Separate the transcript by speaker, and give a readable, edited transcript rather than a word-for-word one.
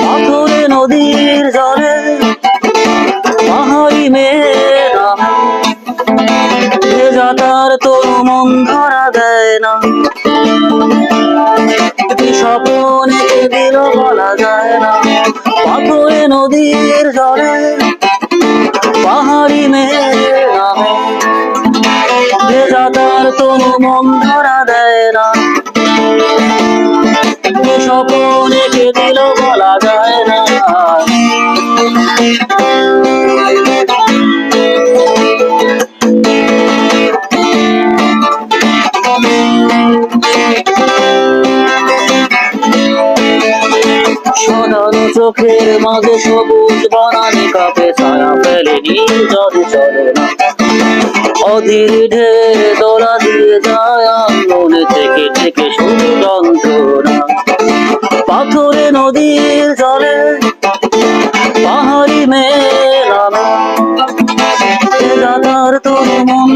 Speaker 1: পাথরে নদীর জলে পাহাড়ি মেয়ে নামে, ভেজা তার তরু মন ধরা দেয় না। কি স্বপ্ন এঁকে দিল বলা যায় না। পাথরে নদীর জলে পাহাড়ি মেয়ে নামে, ভেজা তার তরু মন ধরা দেয় না। কি স্বপ্ন এঁকে দিল বলা যায় না। সদানো চোখের মাঝে সবুজ বনানি কাপে ছায়া ফেলে নীল জলে চলে না। অধীর ঢের দোলা দিয়ে যায় আঙ্গনে থেকে থেকে শুধু যন্ত্রণা। পাথরে নদীর জলে পাহাড়ি মেয়ে নামে, ভেজা তার তরু মন